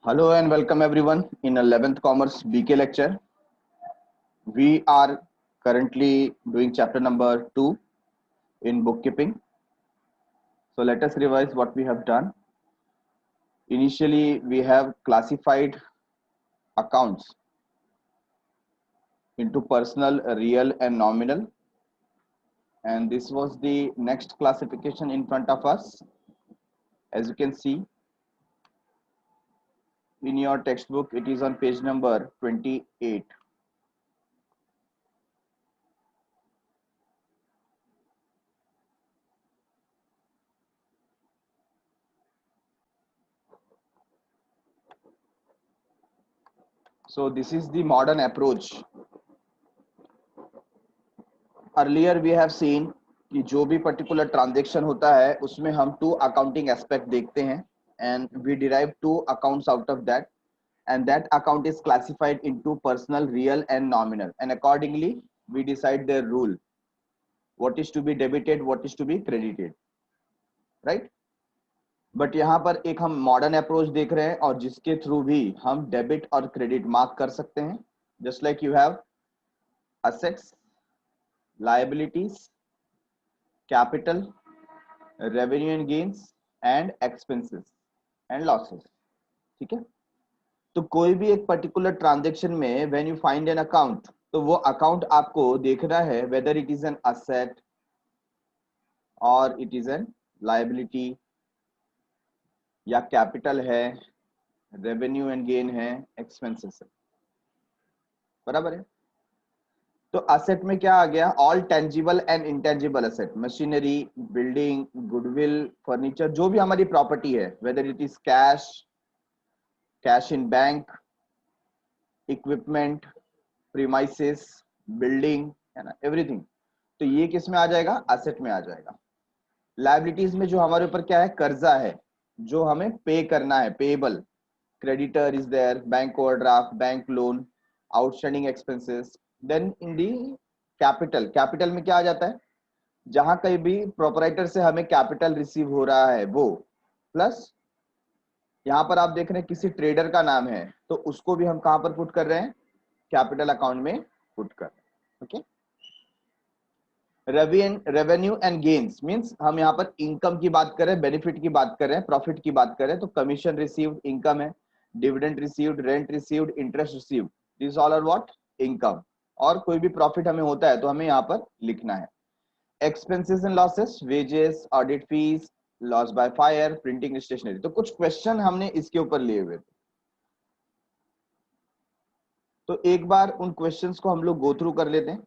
Hello and welcome everyone in 11th Commerce BK lecture. We are currently doing chapter number 2 in bookkeeping. So let us revise what we have done. Initially, we have classified accounts into personal, real and nominal. And this was the next classification in front of us. As you can see in your textbook, it is on page number 28. So this is the modern approach. Earlier we have seen कि जो भी particular transaction होता है उसमें हम 2 accounting aspect देखते हैं and we derive 2 accounts out of that, and that account is classified into personal, real and nominal, and accordingly we decide their rule, what is to be debited, what is to be credited, right? But यहाँ पर एक हम modern approach देख रहे हैं और जिसके through भी हम डेबिट और क्रेडिट मार्क कर सकते हैं. Just like you have assets, liabilities, capital, revenue and gains and expenses and losses. ठीक है, तो कोई भी एक पर्टिकुलर ट्रांजेक्शन में when you find an account, तो वो अकाउंट आपको देखना है whether it is an asset और इट इज एन लायबिलिटी, या कैपिटल है, रेवेन्यू एंड गेन है, एक्सपेंसेस है. बराबर है. तो असेट में क्या आ गया? All tangible and intangible asset, machinery, building, goodwill, furniture, जो भी हमारी प्रॉपर्टी है, whether it is cash, cash in bank, equipment, premises, building, है ना, एवरीथिंग. तो ये किस में आ जाएगा? असेट में आ जाएगा. लायबिलिटीज में जो हमारे ऊपर क्या है? कर्जा है जो हमें पे करना है, payable. Creditor is there, bank overdraft, bank loan, outstanding expenses. Then in the capital, capital में क्या आ जाता है? जहां कहीं भी प्रोपराइटर से हमें कैपिटल रिसीव हो रहा है वो, प्लस यहां पर आप देख रहे हैं किसी ट्रेडर का नाम है, तो उसको भी हम कहां पर पुट कर रहे हैं? कैपिटल अकाउंट में पुट कर रहे हैं. Okay. Revenue and gains means हम यहाँ पर इनकम की बात कर रहे हैं, बेनिफिट की बात कर रहे हैं, प्रॉफिट की बात कर रहे हैं. तो कमीशन रिसीव्ड इनकम है, dividend received, rent received, interest received, this all are what? Income. और कोई भी प्रॉफिट हमें होता है तो हमें यहाँ पर लिखना है. Expenses and losses, wages, audit fees, loss by fire, printing, stationery. तो कुछ क्वेश्चन हमने इसके ऊपर लिए हुए थे, तो एक बार उन क्वेश्चंस को हम लोग गो थ्रू कर लेते हैं.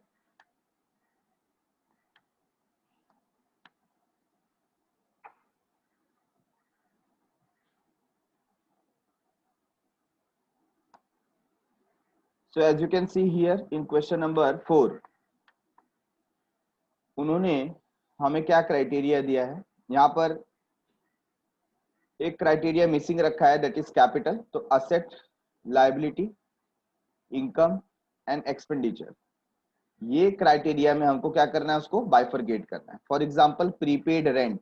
So as you can see here in question number 4, उन्होंने हमें क्या क्राइटेरिया दिया है? यहाँ पर एक क्राइटेरिया मिसिंग रखा है, दैट इज कैपिटल. तो asset, liability, income and expenditure, ये क्राइटेरिया में हमको क्या करना है? उसको बाइफरगेट करना है. फॉर एग्जांपल प्रीपेड रेंट,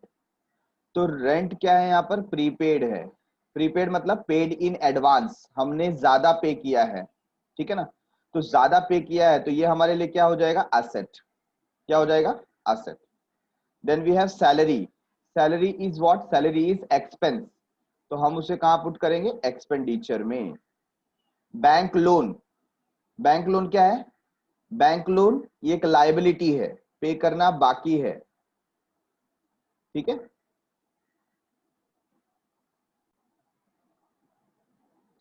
तो रेंट क्या है? यहाँ पर प्रीपेड है. प्रीपेड मतलब पेड इन एडवांस, हमने ज्यादा पे किया है. ठीक है ना, तो ज्यादा पे किया है तो ये हमारे लिए क्या हो जाएगा? असेट. क्या हो जाएगा? Asset. Then we have salary. Salary is what? Salary is expense, तो हम उसे कहां पुट करेंगे? एक्सपेंडिचर में. बैंक लोन, बैंक लोन क्या है? बैंक लोन ये एक लायबिलिटी है, पे करना बाकी है. ठीक है.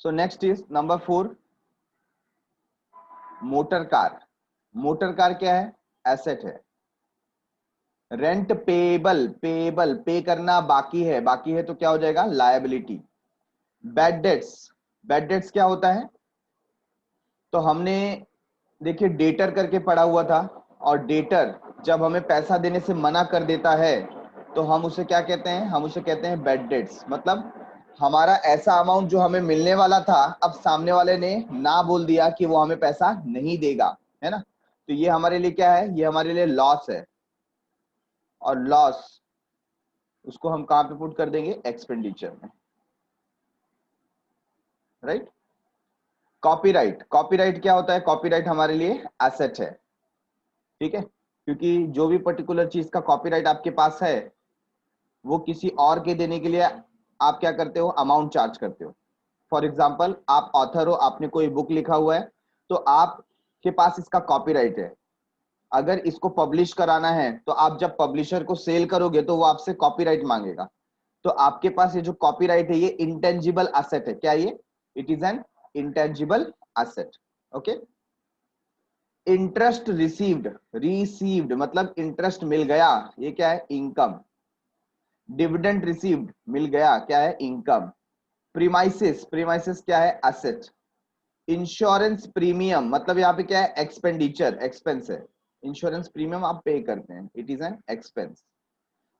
So next is number 4, motor car. Motor car क्या है? एसेट है. रेंट पेएबल, पेएबल पे करना बाकी है, बाकी है तो क्या हो जाएगा? Liability. Bad debts, bad debts क्या होता है? तो हमने देखिए डेटर करके पढ़ा हुआ था, और डेटर जब हमें पैसा देने से मना कर देता है तो हम उसे क्या कहते हैं? हम उसे कहते हैं बैड डेट्स. मतलब हमारा ऐसा अमाउंट जो हमें मिलने वाला था, अब सामने वाले ने ना बोल दिया कि वो हमें पैसा नहीं देगा, है ना. तो ये हमारे लिए क्या है? ये हमारे लिए लॉस है. और लॉस उसको हम कहां पे पुट कर देंगे? एक्सपेंडिचर में. राइट। कॉपीराइट, कॉपीराइट क्या होता है? कॉपीराइट हमारे लिए एसेट है, ठीक है, क्योंकि जो भी पर्टिकुलर चीज का कॉपीराइट आपके पास है वो किसी और के देने के लिए आप क्या करते हो? अमाउंट चार्ज करते हो। फॉर एग्जाम्पल, आप ऑथर हो, आपने कोई बुक लिखा हुआ है, तो आपके पास इसका कॉपीराइट है। अगर इसको पब्लिश कराना है तो आप जब पब्लिशर को सेल करोगे तो वो आपसे कॉपीराइट मांगेगा। तो आपके पास ये जो कॉपीराइट है ये इंटेंजिबल एसेट है। क्या ये? It is an intangible asset. Okay. Interest received, received मतलब इंटरेस्ट मिल गया, ये क्या है? इनकम। डिविडेंड रिसीव्ड, मिल गया, क्या है? इनकम। प्रीमाइसिस, प्रीमाइसिस क्या है? एसेट। इंश्योरेंस प्रीमियम मतलब यहाँ पे क्या है? एक्सपेंडिचर, एक्सपेंस है। इंश्योरेंस प्रीमियम आप पे करते हैं, it is an expense.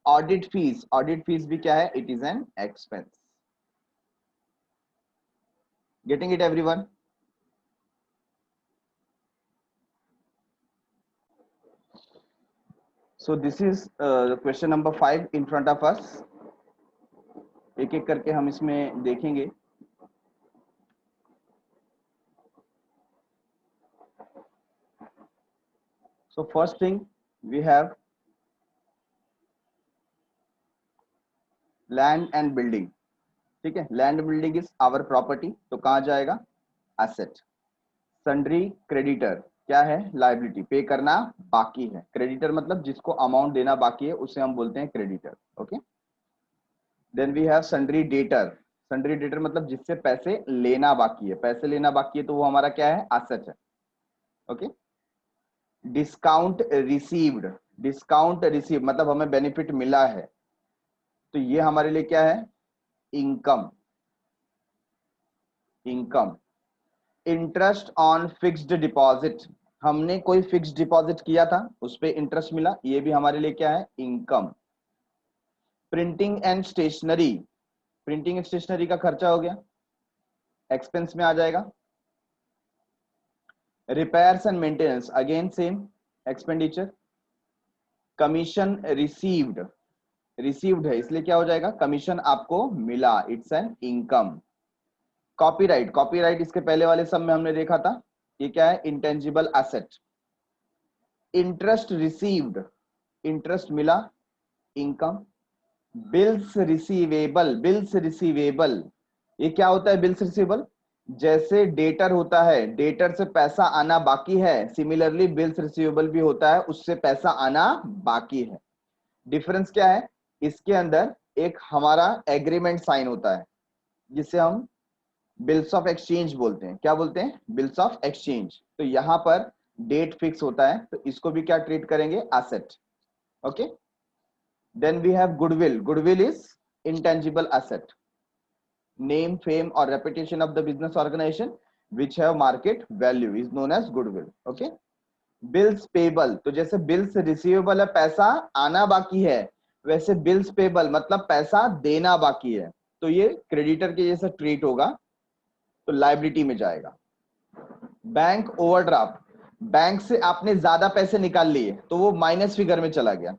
Audit fees, audit fees भी क्या है? It is an expense. Getting it everyone? So this is the question number 5 in front of us. एक एक करके हम इसमें देखेंगे। So first thing we have land and building. ठीक है, land building is our property, तो कहाँ जाएगा? एसेट। सन्ड्री क्रेडिटर क्या है? लायबिलिटी, पे करना बाकी है। क्रेडिटर मतलब जिसको अमाउंट देना बाकी है उसे हम बोलते हैं creditor. Okay. Then we have sundry debtor. Sundry debtor मतलब जिससे पैसे लेना बाकी है, पैसे लेना बाकी है तो वो हमारा क्या है? एसेट है। Okay. Discount received, discount receive मतलब हमें बेनिफिट मिला है, तो ये हमारे लिए क्या है? Income, income. Interest on fixed deposit, हमने कोई फिक्स्ड डिपॉजिट किया था, उस पे इंटरेस्ट मिला, ये भी हमारे लिए क्या है? Income. Printing and stationery, printing and stationery का खर्चा हो गया, एक्सपेंस में आ जाएगा। Repairs and maintenance again same, expenditure. Commission received, received है इसलिए क्या हो जाएगा? कमीशन आपको मिला, it's an income. Copyright, copyright इसके पहले वाले सब में हमने देखा था, ये क्या है? Intangible asset. Interest received, interest मिला, income. Bills receivable, bills receivable ये क्या होता है? बिल्स रिसीवेबल जैसे डेटर होता है, डेटर से पैसा आना बाकी है, सिमिलरली बिल्स रिसीवेबल भी होता है, उससे पैसा आना बाकी है। डिफरेंस क्या है? इसके अंदर एक हमारा एग्रीमेंट साइन होता है जिसे हम बिल्स ऑफ एक्सचेंज बोलते हैं। क्या बोलते हैं? Bills of exchange. तो यहां पर डेट फिक्स होता है, तो इसको भी क्या ट्रीट करेंगे? Asset. Okay. Then we have goodwill, goodwill is intangible asset. Name, fame और reputation of the business organisation which have market value is known as goodwill. Okay. Bills payable, तो जैसे बिल्स रिसीवेबल है, पैसा आना बाकी है, वैसे बिल्स पेबल मतलब पैसा देना बाकी है, तो ये क्रेडिटर के जैसा ट्रीट होगा, तो लायबिलिटी में जाएगा। बैंक ओवरड्राफ्ट, बैंक से आपने ज्यादा पैसे निकाल लिए तो वो माइनस फिगर में चला गया।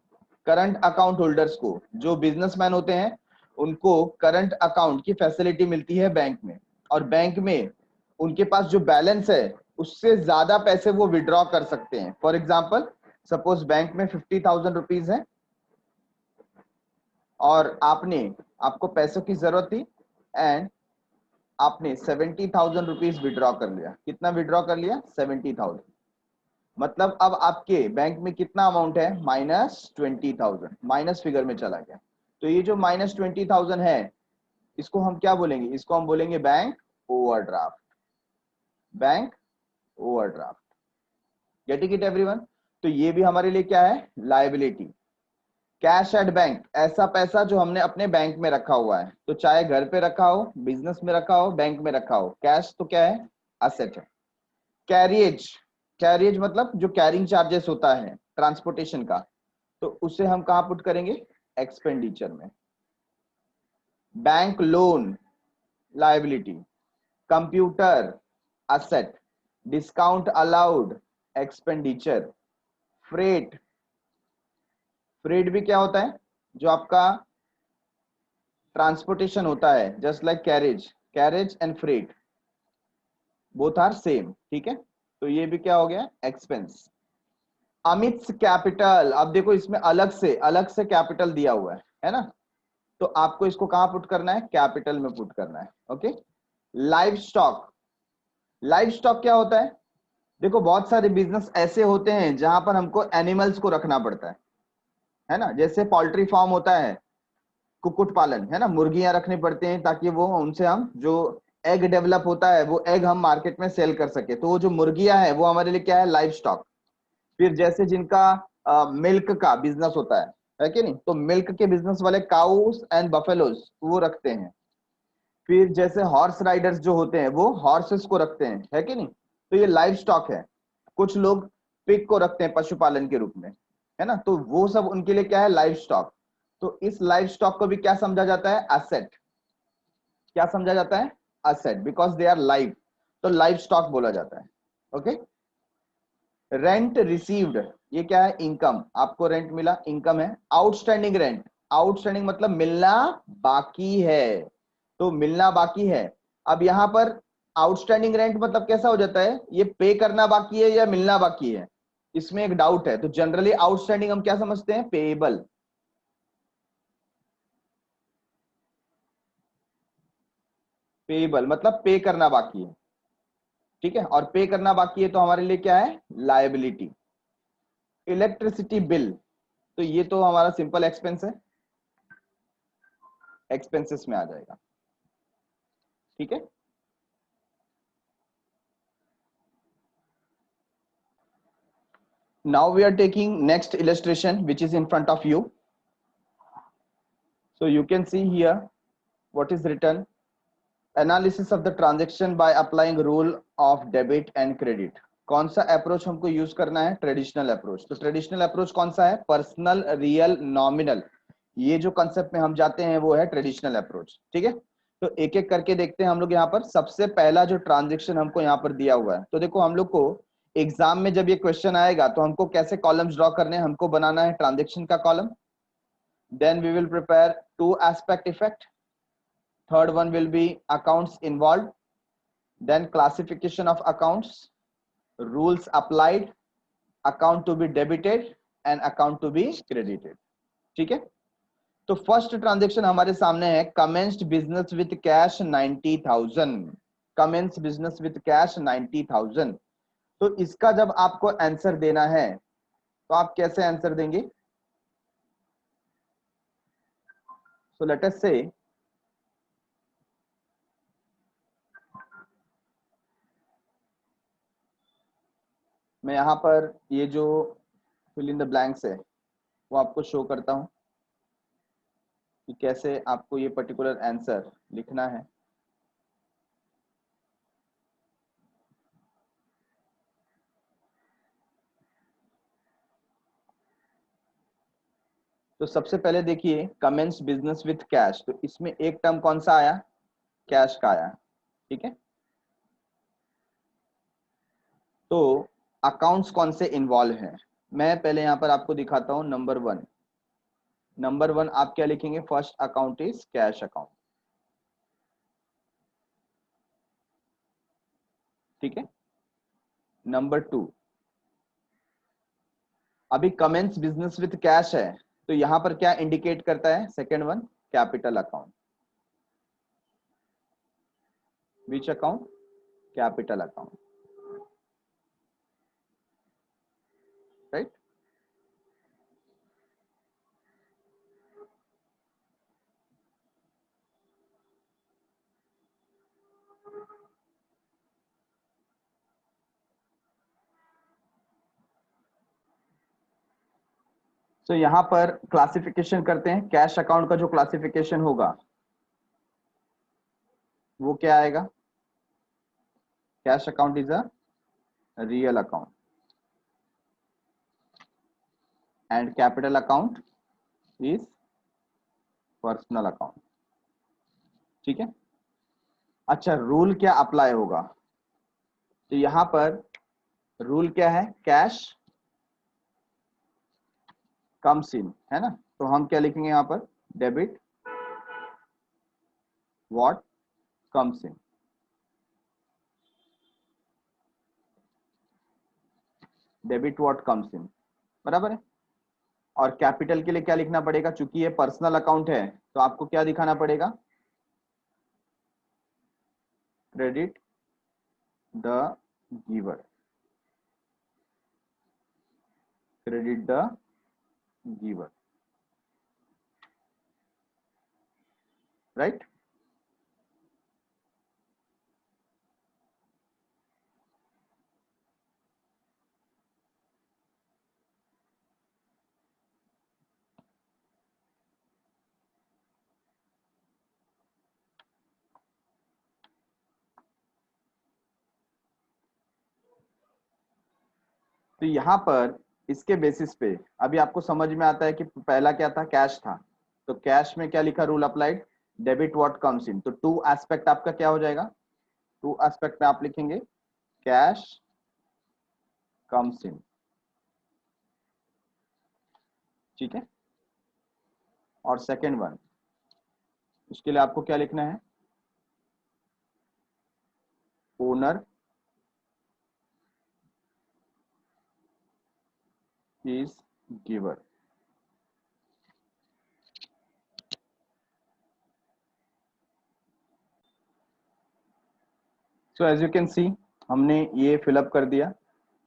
करंट अकाउंट होल्डर्स को, जो बिजनेसमैन होते हैं, उनको करंट अकाउंट की फैसिलिटी मिलती है बैंक में, और बैंक में उनके पास जो बैलेंस है उससे ज्यादा पैसे वो विड्रॉ कर सकते हैं। फॉर एग्जाम्पल, सपोज बैंक में 50,000 रुपीज है और आपको पैसों की जरूरत थी, एंड आपने 70,000 रुपीज विड्रॉ कर लिया। कितना विड्रॉ कर लिया? 70,000। मतलब अब आपके बैंक में कितना अमाउंट है? -20,000, माइनस फिगर में चला गया। तो ये जो -20,000 है, इसको हम क्या बोलेंगे? इसको हम बोलेंगे bank overdraft, bank overdraft. Getting it everyone? तो ये भी हमारे लिए क्या है? लायबिलिटी। कैश एट बैंक, ऐसा पैसा जो हमने अपने बैंक में रखा हुआ है, तो चाहे घर पे रखा हो, बिजनेस में रखा हो, बैंक में रखा हो, कैश तो क्या है? एसेट है। कैरियज, कैरियज मतलब जो कैरिंग चार्जेस होता है ट्रांसपोर्टेशन का, तो उसे हम कहां पुट करेंगे? एक्सपेंडिचर में। Bank loan liability. Computer asset. Discount allowed expenditure. Freight, freight भी क्या होता है? जो आपका ट्रांसपोर्टेशन होता है, just like carriage, carriage and freight, both are same, ठीक है। तो ये भी क्या हो गया, एक्सपेंस। अमित्स कैपिटल, अब देखो इसमें अलग से कैपिटल दिया हुआ है ना, तो आपको इसको कहां पुट करना है, कैपिटल में पुट करना है, okay. Live stock, live stock क्या होता है, देखो बहुत सारे बिजनेस ऐसे होते हैं जहां पर हमको एनिमल्स को रखना पड़ता है ना, जैसे पोल्ट्री फार्म होता है, कुक्कुट पालन है ना, मुर्गियां रखनी पड़ती हैं ताकि वो उनसे हम जो एग डेवलप होता है वो एग हम मार्केट में सेल कर सके, तो वो जो मुर्गियां है वो हमारे लिए क्या है, लाइव स्टॉक। फिर जैसे जिनका मिल्क का बिजनेस होता है कि नहीं, तो मिल्क के बिजनेस वाले काउस एंड बफेलोज वो रखते हैं। फिर जैसे हॉर्स राइडर्स जो होते हैं वो हॉर्सेस को रखते हैं, है कि नहीं, तो ये लाइव स्टॉक है। कुछ लोग पिग को रखते हैं पशुपालन के रूप में, है ना, तो वो सब उनके लिए क्या है, लाइव स्टॉक। तो इस लाइव स्टॉक को भी क्या समझा जाता है, एसेट। क्या समझा जाता है, asset, because they are live, तो लाइव स्टॉक बोला जाता है, ओके। रेंट रिसीव्ड, ये क्या है, इनकम, आपको रेंट मिला, इनकम है। आउटस्टैंडिंग रेंट, आउटस्टैंडिंग मतलब मिलना बाकी है, तो मिलना बाकी है। अब यहां पर आउटस्टैंडिंग रेंट मतलब कैसा हो जाता है, ये पे करना बाकी है या मिलना बाकी है, इसमें एक डाउट है। तो जनरली आउटस्टैंडिंग हम क्या समझते हैं, पेएबल। पेएबल मतलब पे करना बाकी है, ठीक है, और पे करना बाकी है तो हमारे लिए क्या है, लायबिलिटी। इलेक्ट्रिसिटी बिल, तो ये तो हमारा सिंपल एक्सपेंस है, एक्सपेंसेस में आ जाएगा, ठीक है। Now we are taking next illustration which is in front of you. So you can see here what is written. Analysis of the transaction by applying rule of debit and credit. कौन सा approach हमको use करना है, traditional approach. तो traditional approach कौन सा है, personal, real, nominal, ये जो कंसेप्ट में हम जाते हैं वो है ट्रेडिशनल अप्रोच, ठीक है। तो एक एक करके देखते हैं हम लोग। यहाँ पर सबसे पहला जो ट्रांजेक्शन हमको यहाँ पर दिया हुआ है, तो देखो हम लोग को एग्जाम में जब ये क्वेश्चन आएगा तो हमको कैसे कॉलम्स ड्रॉ करने हैं, हमको बनाना है ट्रांजेक्शन का column, then we will prepare two aspect effect, third one will be accounts involve, then classification of accounts, rules applied, account to be debited and account to be credited, ठीक है। तो first transaction हमारे सामने है, commenced business with cash 90,000, commence business with cash 90,000। तो इसका जब आपको आंसर देना है तो आप कैसे आंसर देंगे, सो लेट अस से मैं यहां पर ये जो फिल इन द ब्लैंक्स है वो आपको शो करता हूं कि कैसे आपको ये पर्टिकुलर आंसर लिखना है। तो सबसे पहले देखिए कमेंस बिजनेस विथ कैश, तो इसमें एक टर्म कौन सा आया, कैश का आया, ठीक है। तो अकाउंट्स कौन से इन्वॉल्व हैं, मैं पहले यहां पर आपको दिखाता हूं। नंबर वन, नंबर वन आप क्या लिखेंगे, first account is cash account, ठीक है। नंबर टू, अभी कमेंस बिजनेस विथ कैश है, तो यहां पर क्या इंडिकेट करता है, second one capital account, which account, capital account, right. तो यहां पर क्लासिफिकेशन करते हैं, कैश अकाउंट का जो क्लासिफिकेशन होगा वो क्या आएगा, cash account is a real account and capital account is personal account, ठीक है। अच्छा रूल क्या अप्लाई होगा, तो यहां पर रूल क्या है, कैश कम्स इन, है ना, तो हम क्या लिखेंगे यहां पर, debit what comes in, debit what comes in, बराबर है। और कैपिटल के लिए क्या लिखना पड़ेगा, चूंकि ये पर्सनल अकाउंट है तो आपको क्या दिखाना पड़ेगा, credit the giver, credit the giver, right. तो यहाँ पर इसके बेसिस पे अभी आपको समझ में आता है कि पहला क्या था, कैश था, तो कैश में क्या लिखा, rule applied, debit what comes in, तो टू एस्पेक्ट आपका क्या हो जाएगा, टू एस्पेक्ट में आप लिखेंगे कैश कम्स इन, ठीक है। और सेकेंड वन, उसके लिए आपको क्या लिखना है, owner is giver, so as you can see हमने ये फिलअप कर दिया।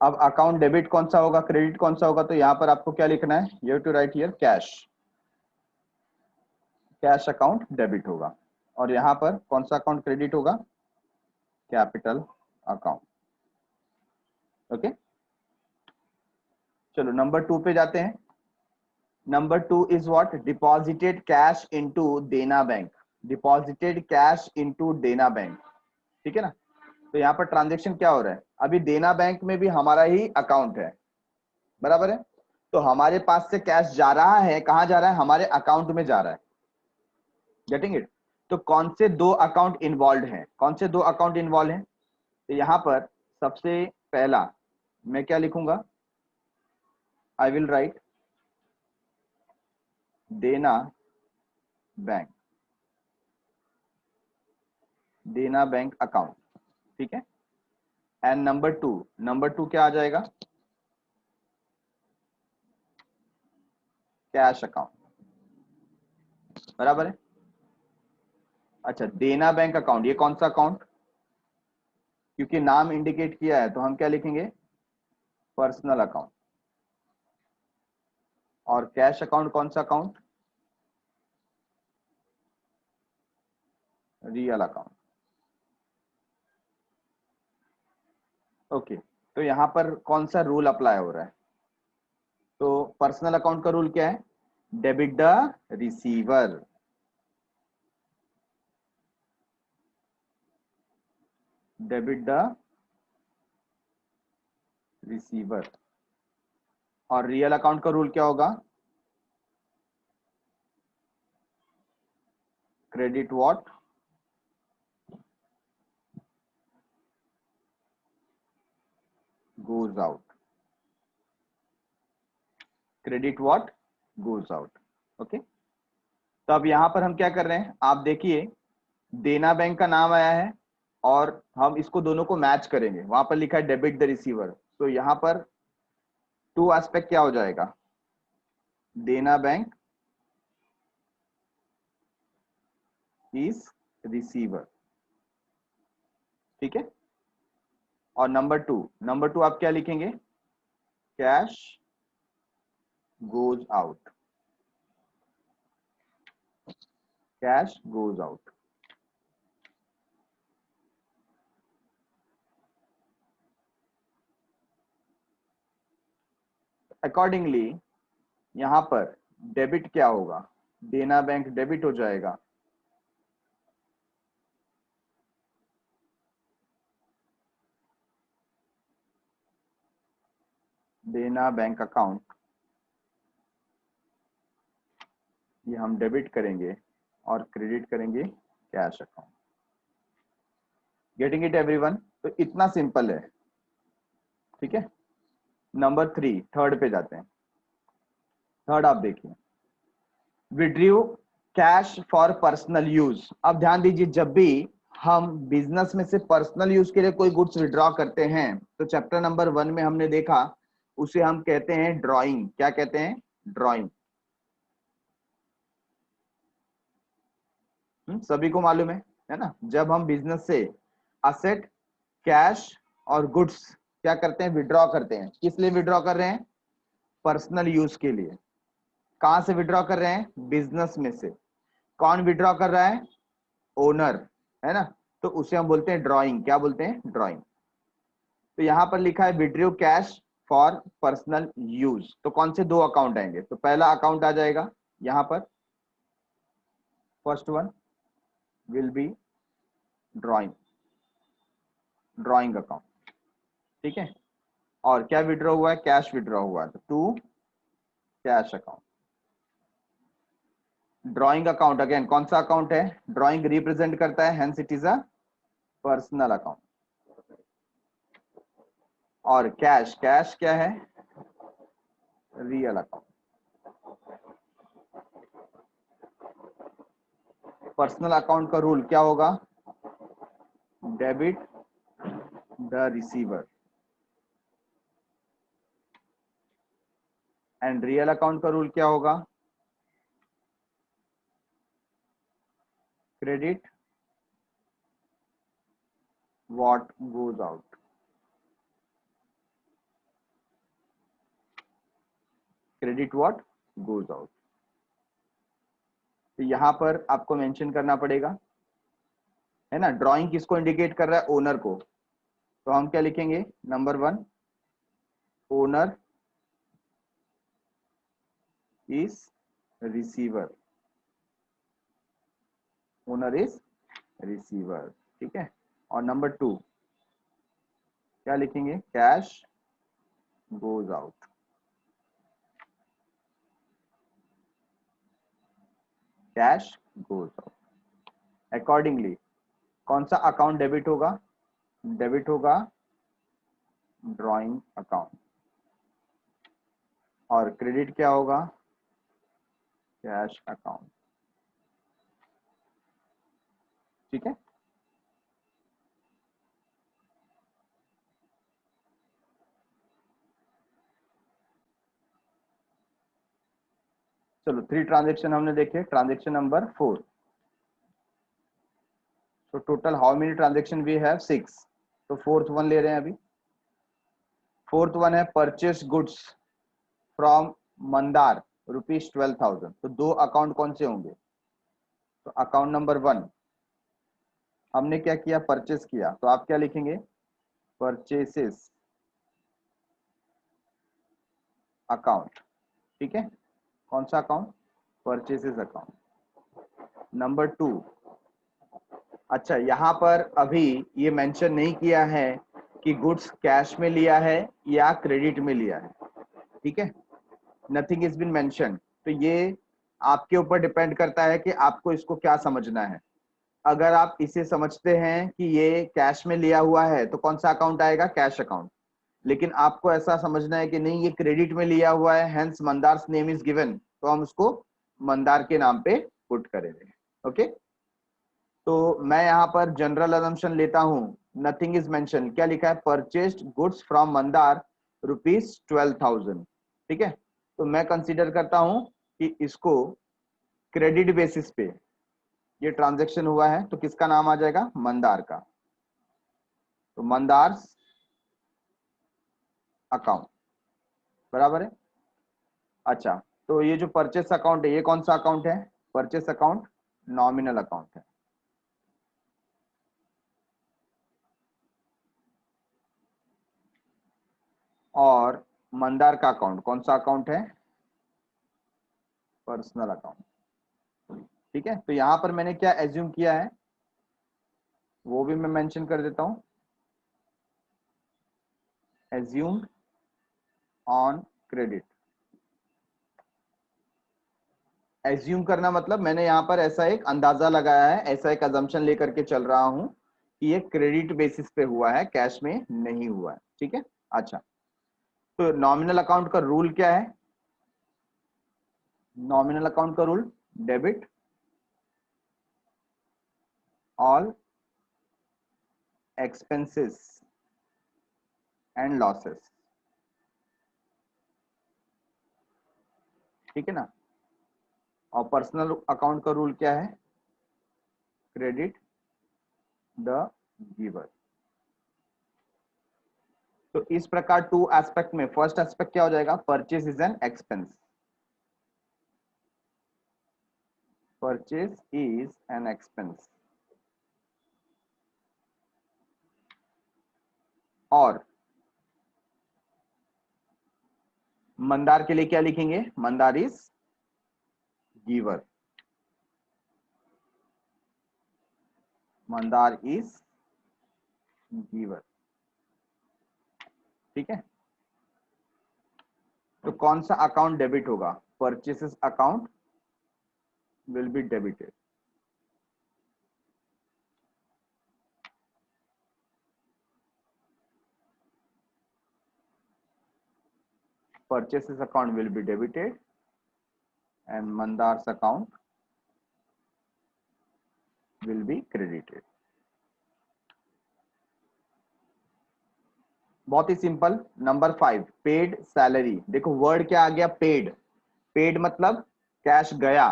अब अकाउंट डेबिट कौन सा होगा, क्रेडिट कौन सा होगा, तो यहाँ पर आपको क्या लिखना है, you have to write here cash, cash account debit होगा। और यहाँ पर कौन सा अकाउंट क्रेडिट होगा, कैपिटल अकाउंट, ओके। चलो नंबर 2 पे जाते हैं। Number 2 is what, deposited cash into Dena bank, deposited cash into Dena bank, ठीक है ना। तो यहाँ पर ट्रांजेक्शन क्या हो रहा है, अभी देना बैंक में भी हमारा ही अकाउंट है, बराबर है। तो हमारे पास से कैश जा रहा है, कहां जा रहा है, हमारे अकाउंट में जा रहा है, गेटिंग इट। तो कौन से दो अकाउंट इन्वॉल्व हैं, कौन से दो अकाउंट इन्वॉल्व हैं, तो यहां पर सबसे पहला मैं क्या लिखूंगा, आई विल राइट देना बैंक, देना बैंक अकाउंट, ठीक है। एंड नंबर टू क्या आ जाएगा, कैश अकाउंट, बराबर है। अच्छा, देना बैंक अकाउंट, ये कौन सा अकाउंट, क्योंकि नाम इंडिकेट किया है तो हम क्या लिखेंगे, पर्सनल अकाउंट। और कैश अकाउंट कौन सा अकाउंट, रियल अकाउंट, ओके। तो यहां पर कौन सा रूल अप्लाई हो रहा है, तो पर्सनल अकाउंट का रूल क्या है, debit the receiver, debit the receiver. और रियल अकाउंट का रूल क्या होगा, credit what goes out, credit what goes out, okay. तो अब यहां पर हम क्या कर रहे हैं, आप देखिए देना बैंक का नाम आया है और हम इसको दोनों को मैच करेंगे, वहां पर लिखा है डेबिट द रिसीवर, तो यहां पर टू एस्पेक्ट क्या हो जाएगा, देना बैंक इज रिसीवर, ठीक है। और नंबर टू आप क्या लिखेंगे, cash goes out, cash goes out, accordingly यहां पर डेबिट क्या होगा, देना बैंक डेबिट हो जाएगा, देना बैंक अकाउंट ये हम डेबिट करेंगे और क्रेडिट करेंगे cash account, getting it everyone. तो इतना सिंपल है, ठीक है। नंबर 3, थर्ड पे जाते हैं। थर्ड आप देखिए, withdrew cash for personal use. अब ध्यान दीजिए, जब भी हम बिजनेस में से पर्सनल यूज के लिए कोई गुड्स विड्रॉ करते हैं, तो चैप्टर नंबर 1 में हमने देखा उसे हम कहते हैं ड्राइंग। क्या कहते हैं? ड्राइंग। सभी को मालूम है ना? जब हम बिजनेस से असेट, कैश और गुड्स क्या करते हैं? विड्रॉ करते हैं। किस लिए विड्रॉ कर रहे हैं? पर्सनल यूज के लिए। कहां से विड्रॉ कर रहे हैं? बिजनेस में से। कौन विड्रॉ कर रहा है? ओनर, है ना? तो उसे हम बोलते हैं ड्राइंग। क्या बोलते हैं? ड्राइंग। तो यहां पर लिखा है withdraw cash for personal use. तो कौन से दो अकाउंट आएंगे? तो पहला अकाउंट आ जाएगा यहां पर, first one will B drawing, drawing account. ठीक है। और क्या विड्रॉ हुआ है? कैश विड्रॉ हुआ है, तो to cash account. Drawing account again कौन सा अकाउंट है? ड्राइंग रिप्रेजेंट करता है, hence it is a personal account. और कैश, कैश क्या है? Real account. पर्सनल अकाउंट का रूल क्या होगा? Debit the receiver. And real account का रूल क्या होगा? Credit what goes out. Credit what goes out. तो यहां पर आपको मेंशन करना पड़ेगा, है ना? ड्राइंग किसको इंडिकेट कर रहा है? ओनर को। तो हम क्या लिखेंगे? Number one, owner is receiver. Owner is receiver. ठीक है। और नंबर टू क्या लिखेंगे? Cash goes out. Cash goes out. Accordingly कौन सा अकाउंट डेबिट होगा? डेबिट होगा ड्राइंग अकाउंट। और क्रेडिट क्या होगा? Cash account. ठीक है। चलो 3 ट्रांजेक्शन हमने देखे। Transaction number 4। तो total how many transaction we have? 6। तो फोर्थ वन ले रहे हैं अभी। फोर्थ वन है परचेस गुड्स फ्रॉम मंदार ₹12,000। तो दो अकाउंट कौन से होंगे? तो अकाउंट नंबर 1 हमने क्या किया? परचेस किया। तो आप क्या लिखेंगे? Purchases account. ठीक है। कौन सा अकाउंट? Purchases account. नंबर 2, अच्छा यहां पर अभी ये मेंशन नहीं किया है कि गुड्स कैश में लिया है या क्रेडिट में लिया है। ठीक है। Nothing is been mention. तो ये आपके ऊपर डिपेंड करता है कि आपको इसको क्या समझना है। अगर आप इसे समझते हैं कि ये कैश में लिया हुआ है तो कौन सा अकाउंट आएगा? Cash account. लेकिन आपको ऐसा समझना है कि नहीं ये क्रेडिट में लिया हुआ है, hence Mandar name is given, तो हम उसको मंदार के नाम पे पुट करेंगे। ओके। तो मैं यहाँ पर जनरल अजम्पशन लेता हूँ, नथिंग इज मेंशन। क्या लिखा है? Purchased goods from Mandar ₹12,000। ठीक है। तो मैं कंसीडर करता हूं कि इसको क्रेडिट बेसिस पे ये ट्रांजैक्शन हुआ है, तो किसका नाम आ जाएगा? मंदार का। तो मंदार अकाउंट बराबर है। अच्छा, तो ये जो परचेस अकाउंट है ये कौन सा अकाउंट है? परचेस अकाउंट नॉमिनल अकाउंट है। और मंदार का अकाउंट कौन सा अकाउंट है? Personal account. ठीक है। तो यहां पर मैंने क्या एज्यूम किया है वो भी मैं मेंशन कर देता हूं। Assumed on credit. एज्यूम करना मतलब मैंने यहाँ पर ऐसा एक अंदाजा लगाया है, ऐसा एक अजम्पशन लेकर के चल रहा हूं कि ये क्रेडिट बेसिस पे हुआ है, कैश में नहीं हुआ है। ठीक है। अच्छा, तो नॉमिनल अकाउंट का रूल क्या है? नॉमिनल अकाउंट का rule debit all expenses and losses. ठीक है ना। और पर्सनल अकाउंट का रूल क्या है, क्रेडिट द गिवर। तो इस प्रकार टू एस्पेक्ट में फर्स्ट एस्पेक्ट क्या हो जाएगा, purchase is an expense, purchase is an expense. और मंदार के लिए क्या लिखेंगे, Mandar is giver, Mandar is giver. ठीक है, तो कौन सा अकाउंट डेबिट होगा, purchases account will be debited. Purchases account will be debited and Mandar's account will be credited। बहुत ही सिंपल। Number 5, paid salary. देखो वर्ड क्या आ गया, पेड। पेड मतलब कैश गया,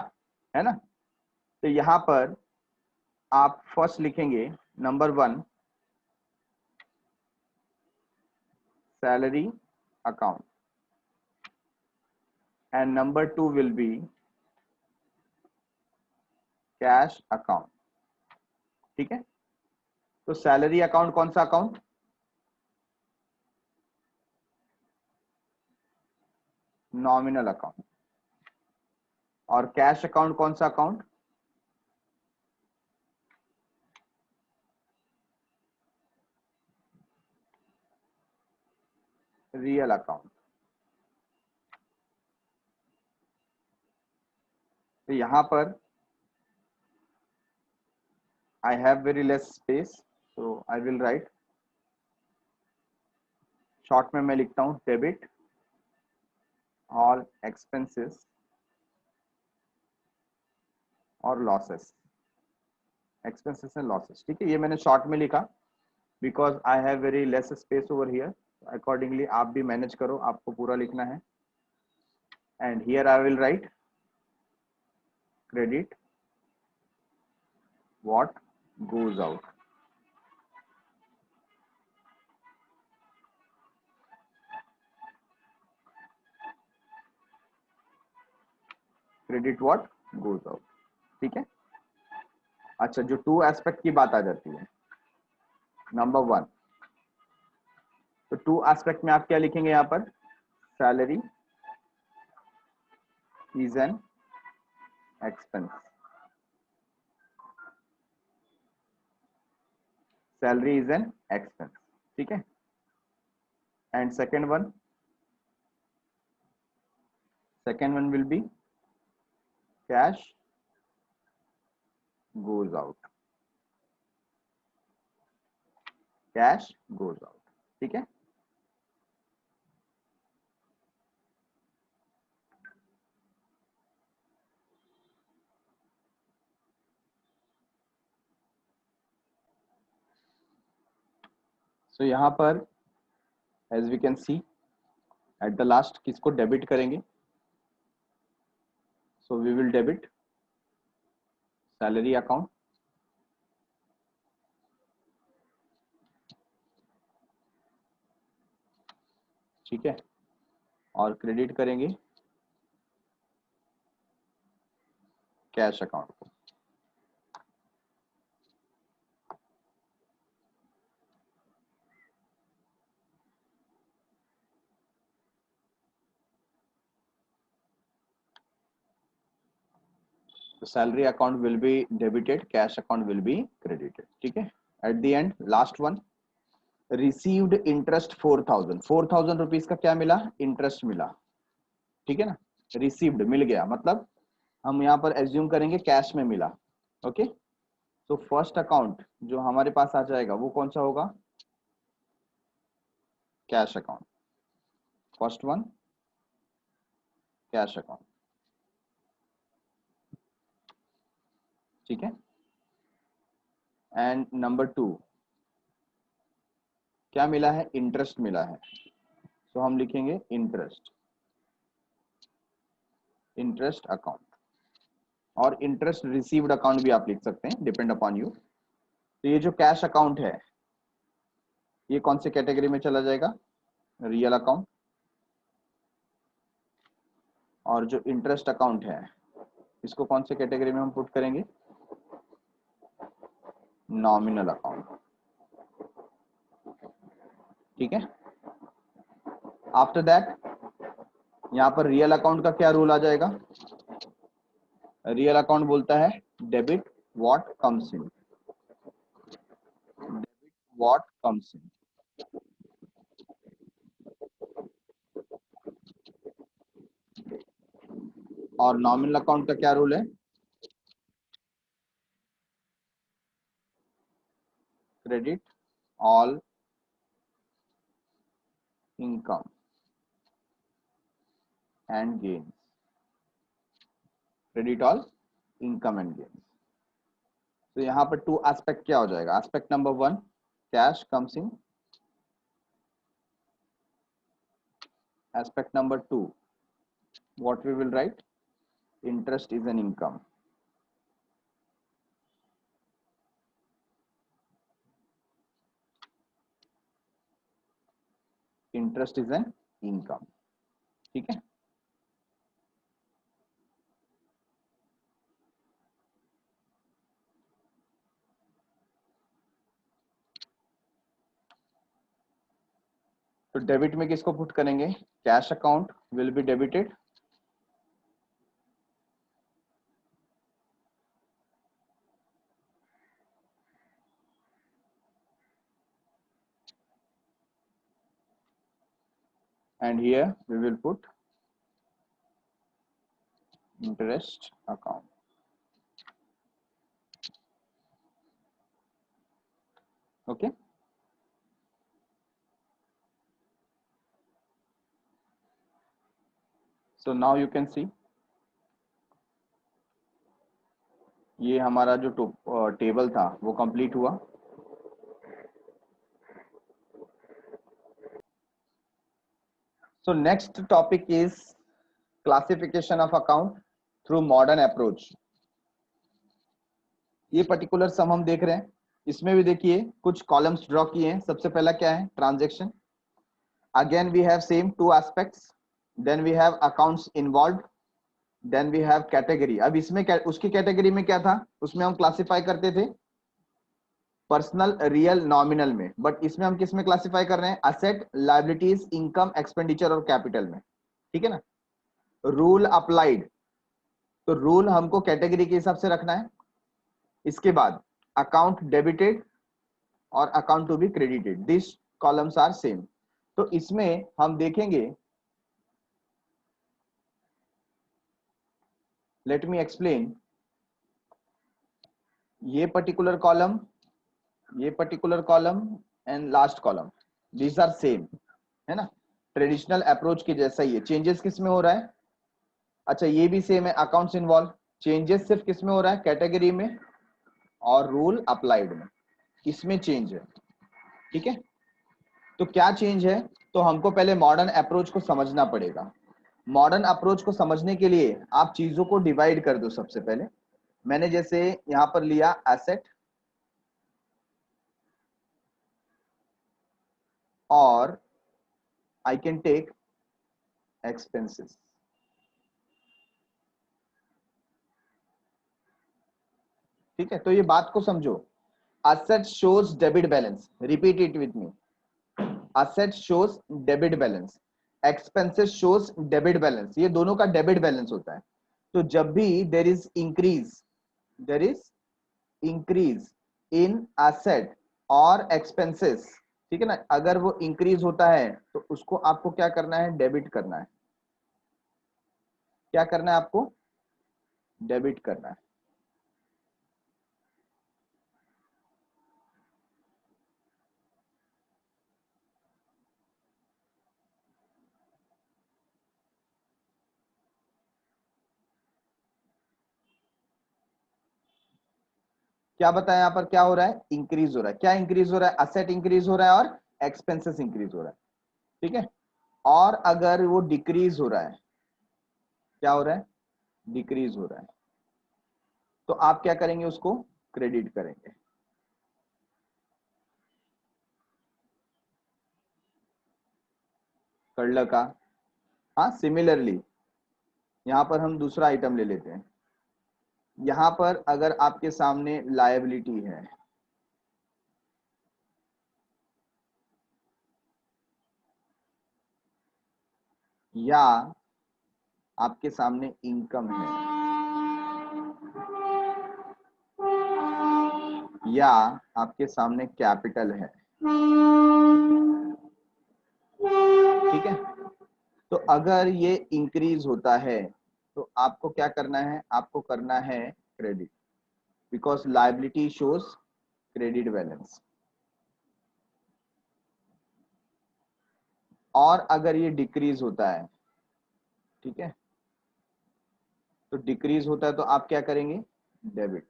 है ना। तो यहां पर आप फर्स्ट लिखेंगे number 1 salary account and number 2 will be cash account. ठीक है, तो सैलरी अकाउंट कौन सा अकाउंट, नॉमिनल अकाउंट। और कैश अकाउंट कौन सा अकाउंट, रियल अकाउंट। तो यहां पर I have very less space, so I will write short में मैं लिखता हूं डेबिट ऑल एक्सपेंसेस और लॉसेस, एक्सपेंसेस एंड लॉसेस। ठीक है, ये मैंने शॉर्ट में लिखा because I have very less space over here. Accordingly आप भी मैनेज करो, आपको पूरा लिखना है। And here I will write credit what goes out. Credit what goes out. ठीक है, अच्छा जो टू एस्पेक्ट की बात आ जाती है, नंबर 1, तो टू एस्पेक्ट में आप क्या लिखेंगे यहाँ पर, salary is an expense, salary is an expense. ठीक है, and second one will be cash goes out, cash goes out। ठीक है, सो यहां पर as we can see at the last किसको डेबिट करेंगे, so we will debit salary account, ठीक है, और क्रेडिट करेंगे कैश अकाउंट को। तो salary account will be debited, cash account will be credited. ठीक है, at the and last one, received interest 4000, 4000 rupees का क्या मिला, इंटरेस्ट मिला। ठीक है ना, रिसीव्ड मिल गया मतलब हम यहाँ पर एज्यूम करेंगे कैश में मिला। ओके, तो फर्स्ट अकाउंट जो हमारे पास आ जाएगा वो कौन सा होगा, cash account. First one cash account. ठीक है, एंड नंबर 2 क्या मिला है, इंटरेस्ट मिला है, तो हम लिखेंगे इंटरेस्ट। इंटरेस्ट अकाउंट, और इंटरेस्ट रिसीव्ड अकाउंट भी आप लिख सकते हैं, डिपेंड अपॉन यू। तो ये जो कैश अकाउंट है ये कौन से कैटेगरी में चला जाएगा? Real account. और जो इंटरेस्ट अकाउंट है इसको कौन से कैटेगरी में हम पुट करेंगे? Nominal account. ठीक है। आफ्टर दैट यहां पर रियल अकाउंट का क्या रूल आ जाएगा? रियल अकाउंट बोलता है debit what comes in, debit what comes in. और नॉमिनल अकाउंट का क्या रूल है? Credit all income and gains, credit all income and gains. तो यहाँ पर टू एस्पेक्ट क्या हो जाएगा? Aspect number 1 cash comes in, aspect number 2 what we will write? Interest is an income. Interest is an income. ठीक है। तो debit में किसको पुट करेंगे? Cash account will be debited, and here we will put interest account. Okay. So now you can see ये हमारा जो table था वो कंप्लीट हुआ। So next topic is classification of account through modern approach. ये particular सम हम देख रहे हैं, इसमें भी देखिए कुछ कॉलम्स ड्रॉ किए हैं। सबसे पहला क्या है? Transaction. Again we have same two aspects, then we have accounts involved, then we have category. अब इसमें उसकी कैटेगरी में क्या था? उसमें हम क्लासिफाई करते थे पर्सनल, रियल, नॉमिनल में, बट इसमें हम किस में क्लासिफाई कर रहे हैं? असेट, लायबिलिटीज, इनकम, एक्सपेंडिचर और कैपिटल में। ठीक है ना। रूल अप्लाइड, तो रूल हमको कैटेगरी के हिसाब से रखना है। इसके बाद अकाउंट डेबिटेड और account to be credited, this columns are same. तो इसमें हम देखेंगे, लेट मी एक्सप्लेन, ये पर्टिकुलर कॉलम, ये particular column and last column, these are same, है ना। ट्रेडिशनल अप्रोच के जैसा ही है। चेंजेस किस में हो रहा है? अच्छा ये भी सेम है, अकाउंट्स इन्वॉल्व। चेंजेस सिर्फ किस में हो रहा है? कैटेगरी में और रूल अप्लाइड में, इसमें चेंज है। ठीक है। तो क्या चेंज है? तो हमको पहले मॉडर्न अप्रोच को समझना पड़ेगा। मॉडर्न अप्रोच को समझने के लिए आप चीजों को डिवाइड कर दो। सबसे पहले मैंने जैसे यहां पर लिया एसेट और आई कैन टेक एक्सपेंसेस। ठीक है। तो ये बात को समझो, asset shows debit balance, repeat it with me, asset shows debit balance, expenses shows debit balance, ये दोनों का डेबिट बैलेंस होता है। तो जब भी there is increase in asset और expenses, ठीक है ना, अगर वो इंक्रीज होता है तो उसको आपको क्या करना है? डेबिट करना है। क्या करना है आपको? डेबिट करना है। क्या बताया यहाँ पर? क्या हो रहा है? इंक्रीज हो रहा है। क्या इंक्रीज हो रहा है? असेट इंक्रीज हो रहा है और एक्सपेंसेस इंक्रीज हो रहा है। ठीक है। और अगर वो डिक्रीज हो रहा है, क्या हो रहा है? डिक्रीज हो रहा है, तो आप क्या करेंगे, उसको क्रेडिट करेंगे। कड़ल का। हाँ, सिमिलरली यहां पर हम दूसरा आइटम ले लेते हैं। यहां पर अगर आपके सामने लायबिलिटी है, या आपके सामने इनकम है, या आपके सामने कैपिटल है, ठीक है, तो अगर ये इंक्रीज होता है तो आपको क्या करना है, आपको करना है credit, because liability shows credit balance. और अगर ये डिक्रीज होता है, ठीक है, तो डिक्रीज होता है तो आप क्या करेंगे, डेबिट।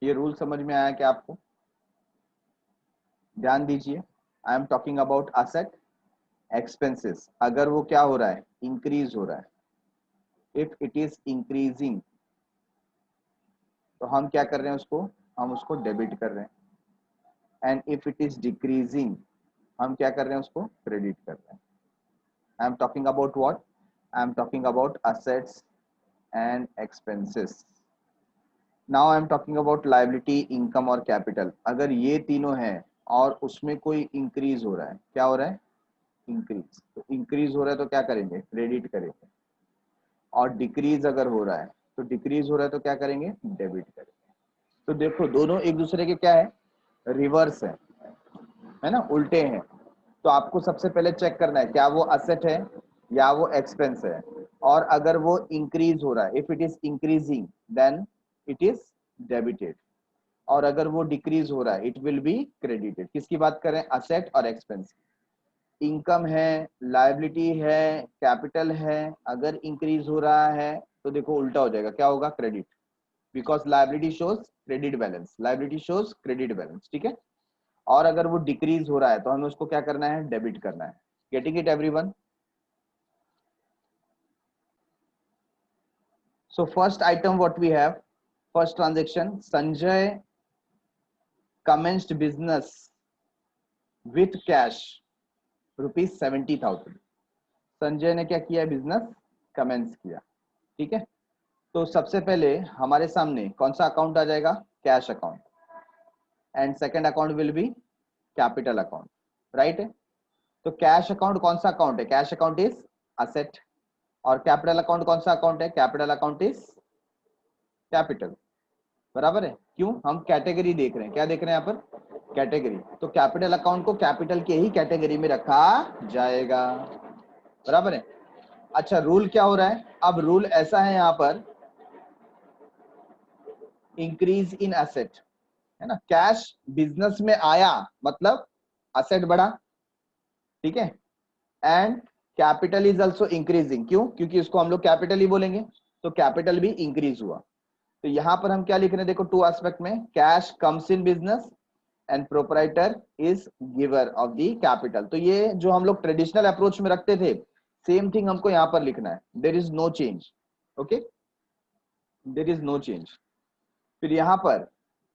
ये रूल समझ में आया क्या आपको? ध्यान दीजिए, I am talking about asset expenses. अगर वो क्या हो रहा है, इंक्रीज हो रहा है, इफ इट इज इंक्रीजिंग, तो हम क्या कर रहे हैं, उसको हम उसको डेबिट कर रहे हैं। And if it is decreasing, हम क्या कर रहे हैं, उसको क्रेडिट कर रहे हैं। I am talking about what, I am talking about assets and expenses. Now I am talking about liability, income और कैपिटल। अगर ये तीनों हैं और उसमें कोई इंक्रीज हो रहा है, क्या हो रहा है, इंक्रीज, तो इंक्रीज हो रहा है तो क्या करेंगे, क्रेडिट करेंगे। और डिक्रीज अगर हो रहा है, तो डिक्रीज हो रहा है तो क्या करेंगे, डेबिट करेंगे। तो देखो दोनों एक दूसरे के क्या है, रिवर्स है ना, उल्टे हैं। तो आपको सबसे पहले चेक करना है क्या वो असेट है या वो एक्सपेंस है। और अगर वो इंक्रीज हो रहा है, if it is increasing, then it is debited. और अगर वो डिक्रीज हो रहा है, इट विल बी क्रेडिटेड। किसकी बात करें, असेट और एक्सपेंस। इनकम है, लायबिलिटी है, कैपिटल है, अगर इंक्रीज हो रहा है तो देखो उल्टा हो जाएगा, क्या होगा, credit, because liability shows credit balance, liability shows credit balance, ठीक है। और अगर वो डिक्रीज हो रहा है तो हमें उसको क्या करना है, डेबिट करना है। Getting it everyone? So first item what we have, first transaction, Sanjay commenced business with cash ₹70,000। Sanjay ने क्या किया, बिजनेस कमेंस किया, ठीक है। तो सबसे पहले हमारे सामने कौन सा अकाउंट आ जाएगा, cash account. And second account will B capital account, right. तो कैश अकाउंट कौन सा अकाउंट है, कैश अकाउंट इज असेट। और कैपिटल अकाउंट कौन सा अकाउंट है, कैपिटल अकाउंट इज कैपिटल, बराबर है। क्यों, हम कैटेगरी देख रहे हैं, क्या देख रहे हैं यहाँ पर, कैटेगरी। तो कैपिटल अकाउंट को कैपिटल के ही कैटेगरी में रखा जाएगा, बराबर है। अच्छा, रूल क्या हो रहा है, अब रूल ऐसा है यहाँ पर, इंक्रीज इन एसेट, है ना, कैश बिजनेस में आया मतलब असेट बढ़ा, ठीक है। And capital is also increasing, क्यों, क्योंकि इसको हम लोग कैपिटल ही बोलेंगे, तो कैपिटल भी इंक्रीज हुआ। तो यहां पर हम क्या लिख रहे हैं, देखो टू एस्पेक्ट में, cash comes in business and proprietor is giver of the capital. तो ये जो हम लोग ट्रेडिशनल अप्रोच में रखते थे, सेम थिंग हमको यहां पर लिखना है, there is no change, okay, there is no change. फिर यहां पर,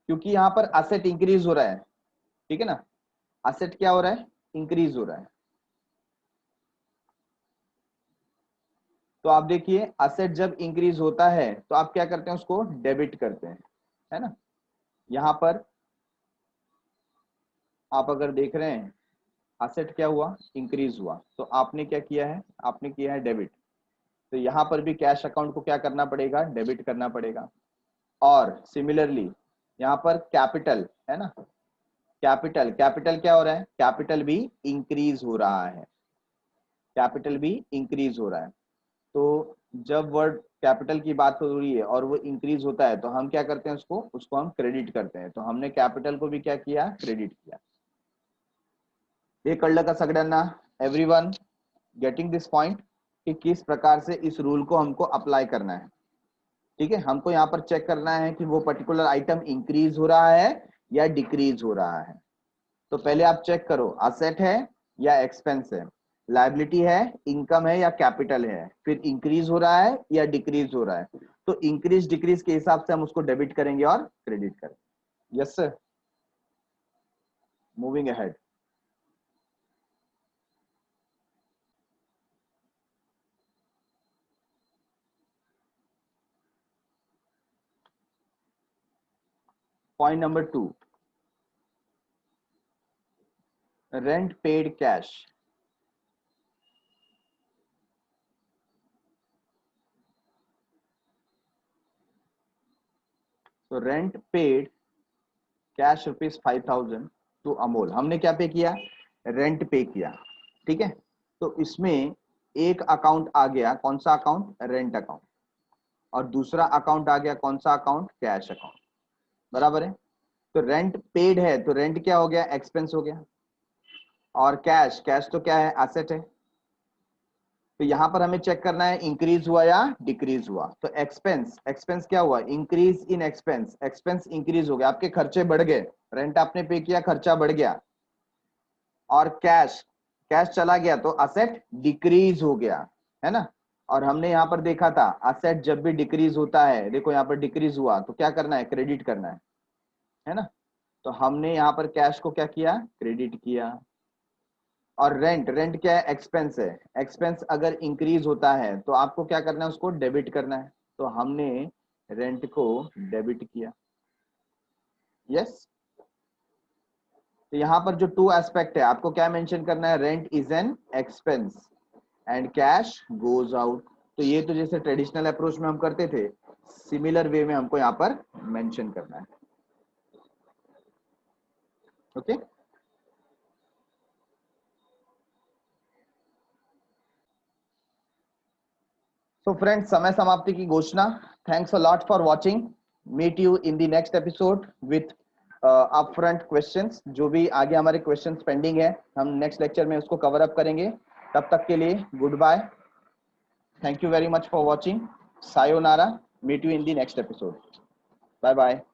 क्योंकि यहां पर असेट इंक्रीज हो रहा है, ठीक है ना, असेट क्या हो रहा है, इंक्रीज हो रहा है। तो आप देखिए, असेट जब इंक्रीज होता है तो आप क्या करते हैं, उसको डेबिट करते हैं, है ना। यहां पर आप अगर देख रहे हैं, असेट क्या हुआ, इंक्रीज हुआ, तो आपने क्या किया है, आपने किया है डेबिट। तो यहां पर भी कैश अकाउंट को क्या करना पड़ेगा, डेबिट करना पड़ेगा। और सिमिलरली यहाँ पर कैपिटल है ना, कैपिटल, कैपिटल क्या हो रहा है, कैपिटल भी इंक्रीज हो रहा है, कैपिटल भी इंक्रीज हो रहा है। तो जब वर्ड कैपिटल की बात हो रही है और वो इंक्रीज होता है तो हम क्या करते हैं, उसको उसको हम क्रेडिट करते हैं। तो हमने कैपिटल को भी क्या किया, क्रेडिट किया। हे कळलं का सगळ्यांना, एवरीवन गेटिंग दिस पॉइंट, कि किस प्रकार से इस रूल को हमको अप्लाई करना है, ठीक है। हमको यहाँ पर चेक करना है कि वो पर्टिकुलर आइटम इंक्रीज हो रहा है या डिक्रीज हो रहा है। तो पहले आप चेक करो, असेट है या एक्सपेंस है। लायबिलिटी है, इनकम है या कैपिटल है, फिर इंक्रीज हो रहा है या डिक्रीज हो रहा है, तो इंक्रीज डिक्रीज के हिसाब से हम उसको डेबिट करेंगे और क्रेडिट करेंगे। Yes sir, moving ahead. Point number 2, rent paid cash. तो rent paid cash ₹5,000 to Amol. हमने क्या पे किया? रेंट पे किया, ठीक है। तो इसमें एक अकाउंट आ गया, कौन सा अकाउंट? Rent account. और दूसरा अकाउंट आ गया, कौन सा अकाउंट? Cash account. बराबर है। तो रेंट पेड है तो रेंट क्या हो गया? एक्सपेंस हो गया। और कैश, कैश तो क्या है? एसेट है। तो यहां पर हमें चेक करना है इंक्रीज हुआ या डिक्रीज हुआ। तो एक्सपेंस, एक्सपेंस क्या हुआ? Increase in expense, expense increase हो गया, आपके खर्चे बढ़ गए, रेंट आपने पे किया, खर्चा बढ़ गया। और कैश, कैश चला गया तो असेट डिक्रीज हो गया, है ना। और हमने यहाँ पर देखा था असेट जब भी डिक्रीज होता है, देखो यहाँ पर डिक्रीज हुआ तो क्या करना है? क्रेडिट करना है ना। तो हमने यहाँ पर कैश को क्या किया? क्रेडिट किया। और रेंट, रेंट क्या है? एक्सपेंस है। एक्सपेंस अगर इंक्रीज होता है तो आपको क्या करना है? उसको डेबिट करना है। तो हमने रेंट को डेबिट किया। यस। तो यहाँ पर जो 2 एस्पेक्ट है, आपको क्या मेंशन करना है? Rent is an expense and cash goes out. तो ये तो जैसे ट्रेडिशनल अप्रोच में हम करते थे, सिमिलर वे में हमको यहाँ पर मेंशन करना है। ओके। So friends, समय समाप्ति की घोषणा। Thanks a lot for watching. Meet you in the next episode with upfront questions. जो भी आगे हमारे questions pending है, हम next lecture में उसको cover up करेंगे। तब तक के लिए goodbye. Thank you very much for watching. Sayonara. Meet you in the next episode. Bye bye.